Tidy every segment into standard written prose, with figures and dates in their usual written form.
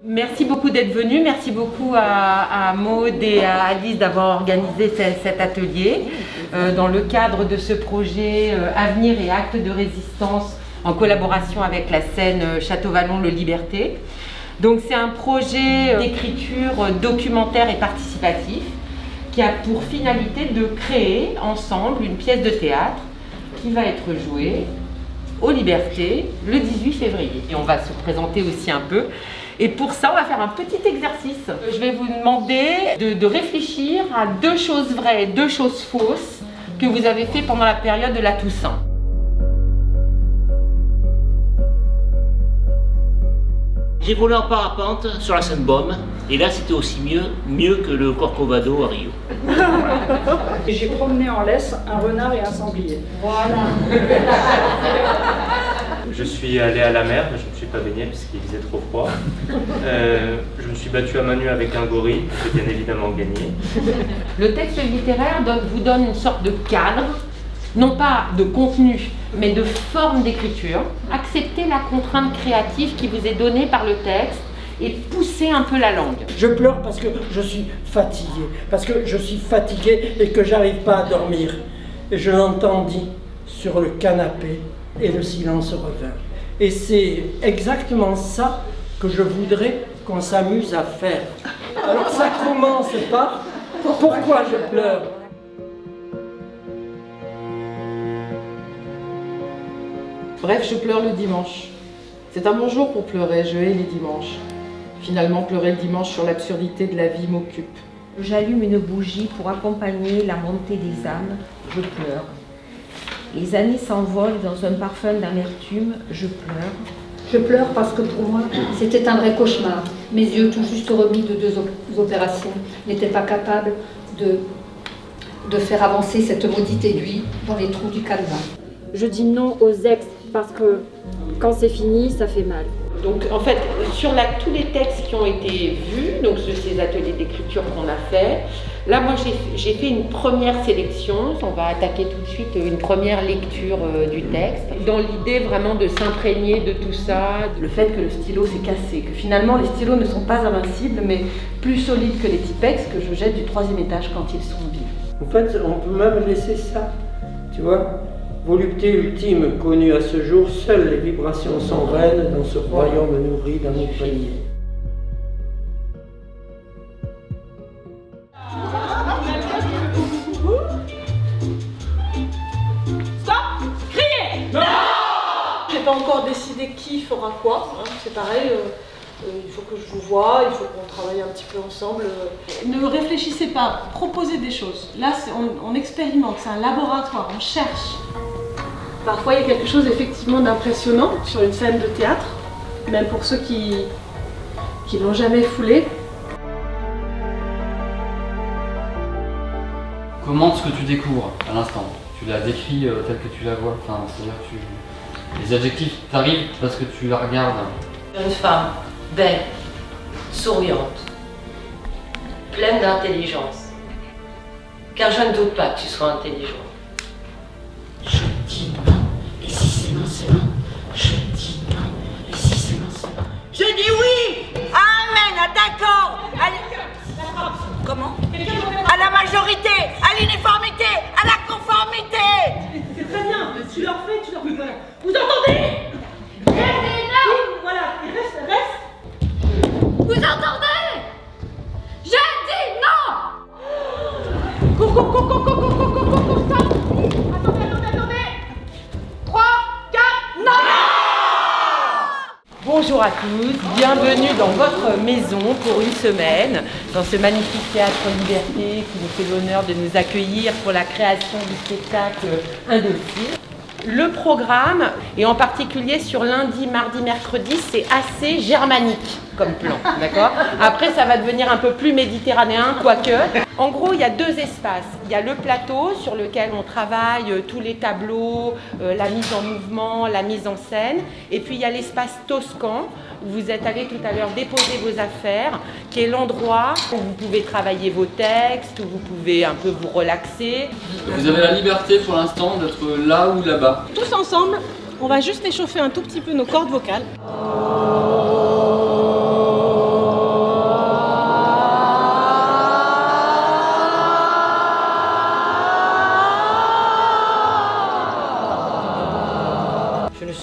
Merci beaucoup d'être venu, merci beaucoup à Maud et à Alice d'avoir organisé cet atelier dans le cadre de ce projet Avenir et Actes de résistance en collaboration avec la scène Château-Vallon Le Liberté. Donc c'est un projet d'écriture documentaire et participatif qui a pour finalité de créer ensemble une pièce de théâtre qui va être jouée aux Libertés le 18 février. Et on va se présenter aussi un peu. Et pour ça, on va faire un petit exercice. Je vais vous demander de réfléchir à 2 choses vraies et 2 choses fausses que vous avez fait pendant la période de la Toussaint. J'ai volé en parapente sur la Sainte-Baume et là c'était aussi mieux que le Corcovado à Rio. J'ai promené en laisse un renard et un sanglier. Voilà. Je suis allé à la mer, je ne me suis pas baigné parce qu'il faisait trop froid. Je me suis battu à main nue avec un gorille, j'ai bien évidemment gagné. Le texte littéraire vous donne une sorte de cadre, non pas de contenu, mais de forme d'écriture. Acceptez la contrainte créative qui vous est donnée par le texte et poussez un peu la langue. Je pleure parce que je suis fatigué, et que j'arrive pas à dormir. Et je l'entendis sur le canapé et le silence revint. Et c'est exactement ça que je voudrais qu'on s'amuse à faire. Alors ça commence par pourquoi je pleure. Bref, je pleure le dimanche. C'est un bon jour pour pleurer, je hais les dimanches. Finalement, pleurer le dimanche sur l'absurdité de la vie m'occupe. J'allume une bougie pour accompagner la montée des âmes, je pleure. Les années s'envolent dans un parfum d'amertume, je pleure. Je pleure parce que pour moi, c'était un vrai cauchemar. Mes yeux, tout juste remis de 2 opérations, n'étaient pas capables de faire avancer cette maudite aiguille dans les trous du canevas. Je dis non aux ex parce que quand c'est fini, ça fait mal. Donc en fait, sur tous les textes qui ont été vus, donc de ces ateliers d'écriture qu'on a fait, là moi j'ai fait une première sélection. On va attaquer tout de suite une première lecture du texte, dans l'idée vraiment de s'imprégner de tout ça. Le fait que le stylo s'est cassé, que finalement les stylos ne sont pas invincibles, mais plus solides que les Tipex que je jette du 3e étage quand ils sont vides. En fait, on peut même laisser ça, tu vois. Volupté ultime connue à ce jour, seules les vibrations sont reines dans ce royaume nourri d'un palier. Stop! Criez! Non! J'ai pas encore décidé qui fera quoi, hein. C'est pareil, il faut que je vous voie, il faut qu'on travaille un petit peu ensemble. Ne réfléchissez pas, proposez des choses. Là, on expérimente, c'est un laboratoire, on cherche. Parfois, il y a quelque chose effectivement d'impressionnant sur une scène de théâtre, même pour ceux qui l'ont jamais foulé. Comment ce que tu découvres à l'instant? Tu la décris telle que tu la vois, enfin, c'est-à-dire que les adjectifs t'arrivent parce que tu la regardes. Une femme belle, souriante, pleine d'intelligence. Car je ne doute pas que tu sois intelligent. Je dis non, et si c'est non, c'est non. Je dis non, et si c'est non, c'est non. Je dis oui. Amen, d'accord. Comment? À la majorité, à l'uniformité, à la conformité. C'est très bien, tu leur fais, voilà. Vous entendez? Je dis non. Voilà, reste. Vous entendez? Je dis non. Cours, stop. Attendez. 3, 4, non. Bonjour à tous, bienvenue dans votre maison pour une semaine, dans ce magnifique théâtre Liberté qui nous fait l'honneur de nous accueillir pour la création du spectacle Indocile. Le programme, et en particulier sur lundi, mardi, mercredi, c'est assez germanique comme plan, d'accord? Après, ça va devenir un peu plus méditerranéen, quoique. En gros, il y a 2 espaces. Il y a le plateau sur lequel on travaille tous les tableaux, la mise en mouvement, la mise en scène. Et puis, il y a l'espace Toscan, où vous êtes allé tout à l'heure déposer vos affaires, qui est l'endroit où vous pouvez travailler vos textes, où vous pouvez un peu vous relaxer. Vous avez la liberté pour l'instant d'être là ou là-bas. Tous ensemble, on va juste échauffer un tout petit peu nos cordes vocales.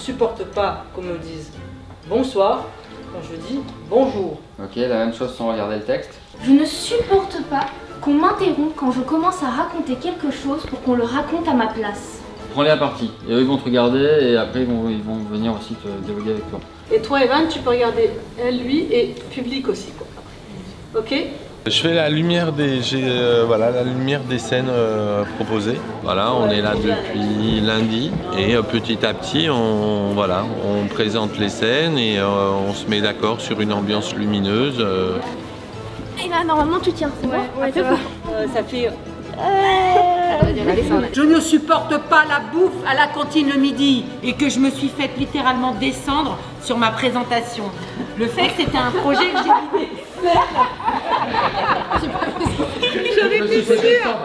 supporte pas qu'on me dise bonsoir quand je dis bonjour. Ok, la même chose sans regarder le texte. Je ne supporte pas qu'on m'interrompe quand je commence à raconter quelque chose pour qu'on le raconte à ma place. Prends-les à partie, et eux ils vont te regarder et après ils vont venir aussi te dialoguer avec toi. Et toi Evan, tu peux regarder elle, lui et public aussi, quoi. Ok? Je fais la lumière voilà, la lumière des scènes proposées. Voilà, on est là depuis lundi et petit à petit on présente les scènes et on se met d'accord sur une ambiance lumineuse. Et là normalement tu tiens, c'est bon? Ouais, ça fait... Je ne supporte pas la bouffe à la cantine le midi et que je me suis faite littéralement descendre sur ma présentation. Le fait que c'était un projet que j'ai idée. J'avais été sûre.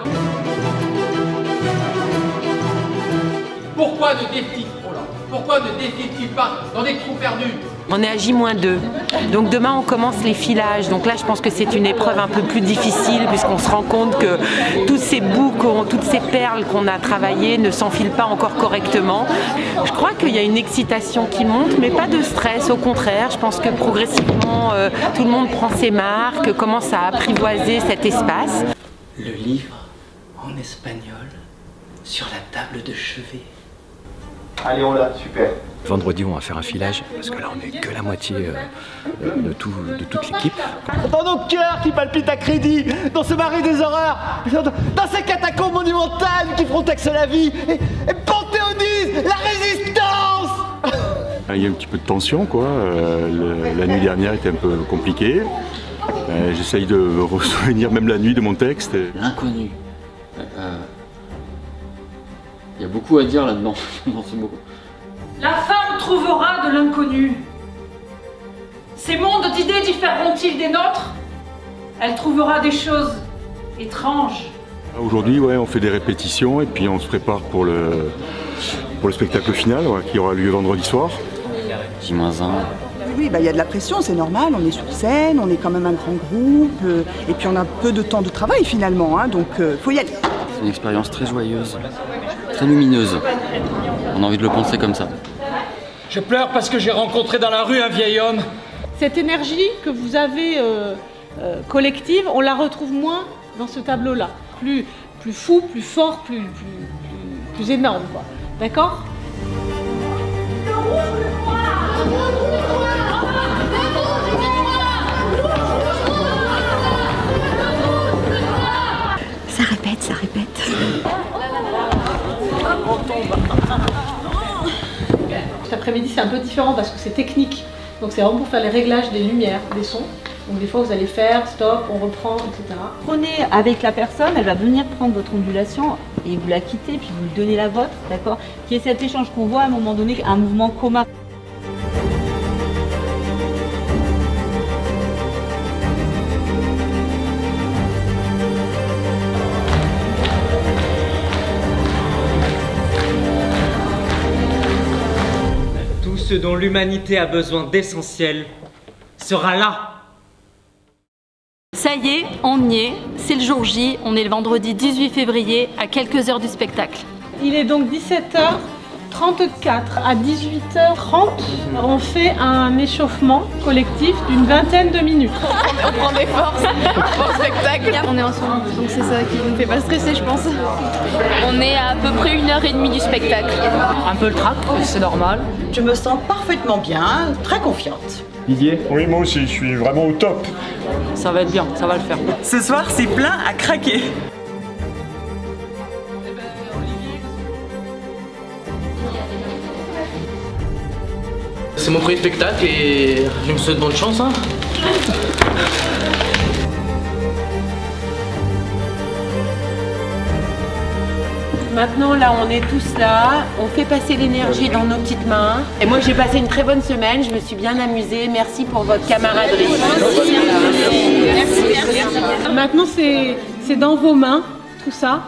Pourquoi ne défile-t-il pas dans des trous perdus? On est à J-2, donc demain on commence les filages, donc là je pense que c'est une épreuve un peu plus difficile puisqu'on se rend compte que toutes ces boucles, toutes ces perles qu'on a travaillées ne s'enfilent pas encore correctement. Je crois qu'il y a une excitation qui monte, mais pas de stress, au contraire, je pense que progressivement tout le monde prend ses marques, commence à apprivoiser cet espace. Le livre en espagnol sur la table de chevet. Allez, on l'a, super. Vendredi, on va faire un filage, parce que là, on n'est que la moitié de toute l'équipe. Dans nos cœurs qui palpitent à crédit, dans ce marais des horreurs, dans ces catacombes monumentales qui frontexent la vie, et panthéonisent la résistance. Il y a un petit peu de tension, quoi. La nuit dernière était un peu compliquée. J'essaye de me ressouvenir même la nuit de mon texte. L'inconnu. Il y a beaucoup à dire là-dedans, dans ce mot. La femme trouvera de l'inconnu. Ces mondes d'idées différeront-ils des nôtres? Elle trouvera des choses étranges. Aujourd'hui, ouais, on fait des répétitions et puis on se prépare pour le spectacle final qui aura lieu vendredi soir. J-1. Oui, il y a de la pression, c'est normal, on est sur scène, on est quand même un grand groupe, et puis on a peu de temps de travail finalement, donc faut y aller. C'est une expérience très joyeuse, très lumineuse. On a envie de le penser comme ça. Je pleure parce que j'ai rencontré dans la rue un vieil homme. Cette énergie que vous avez collective, on la retrouve moins dans ce tableau-là. Plus fou, plus fort, plus énorme, quoi. D'accord? Ça répète, ça répète. Cet après-midi, c'est un peu différent parce que c'est technique. Donc c'est vraiment pour faire les réglages des lumières, des sons. Donc des fois, vous allez faire stop, on reprend, etc. Prenez avec la personne, elle va venir prendre votre ondulation et vous la quittez, puis vous lui donnez la vôtre, d'accord? Qui est cet échange qu'on voit à un moment donné, un mouvement commun. Ce dont l'humanité a besoin d'essentiel sera là. Ça y est, on y est, c'est le jour J, on est le vendredi 18 février à quelques heures du spectacle. Il est donc 17h34 à 18h30, on fait un échauffement collectif d'une vingtaine de minutes. On prend des forces pour le spectacle. On est ensemble, donc c'est ça qui nous fait pas stresser, je pense. On est à peu près 1h30 du spectacle. Un peu le trac, c'est normal. Je me sens parfaitement bien, très confiante. Didier? Oui, moi aussi, je suis vraiment au top. Ça va être bien, ça va le faire. Ce soir, c'est plein à craquer. C'est mon premier spectacle et je me souhaite bonne chance. Hein. Maintenant, là, on est tous là, on fait passer l'énergie dans nos petites mains. Et moi, j'ai passé une très bonne semaine, je me suis bien amusée. Merci pour votre camaraderie. Merci. Maintenant, c'est dans vos mains, tout ça.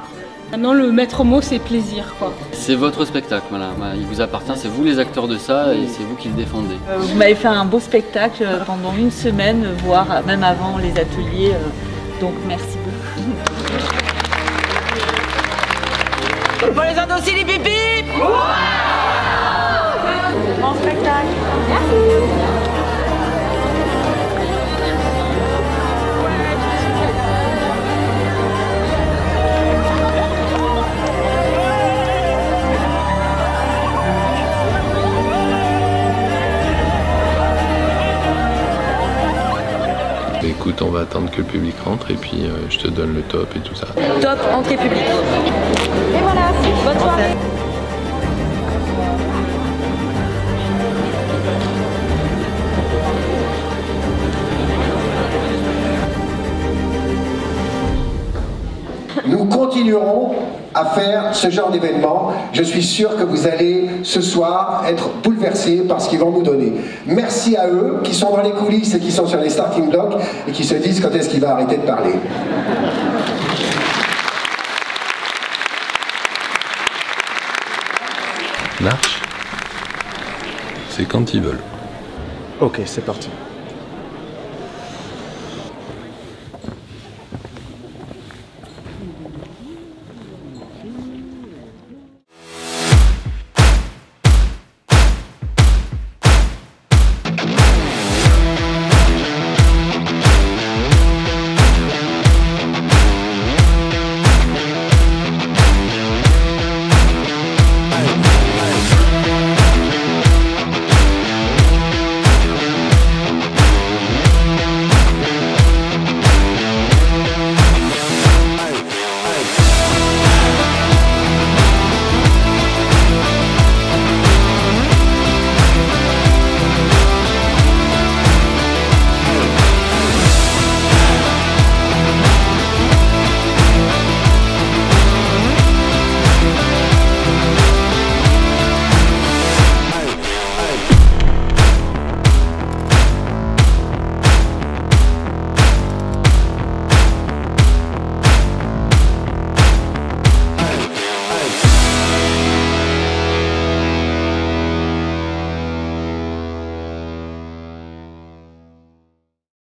Maintenant, le maître mot, c'est plaisir, quoi. C'est votre spectacle, voilà. Il vous appartient, c'est vous les acteurs de ça et c'est vous qui le défendez. Vous m'avez fait un beau spectacle pendant une semaine, voire même avant les ateliers. Donc merci beaucoup. Pour les endosser les pipis. spectacle. Merci. Écoute, on va attendre que le public rentre et puis je te donne le top et tout ça. Top, entrée publique. Et voilà, bonne soirée. Nous continuerons à faire ce genre d'événement. Je suis sûr que vous allez ce soir être bouleversés par ce qu'ils vont nous donner. Merci à eux qui sont dans les coulisses et qui sont sur les starting blocks et qui se disent quand est-ce qu'il va arrêter de parler. Marche. C'est quand ils veulent. Ok, c'est parti.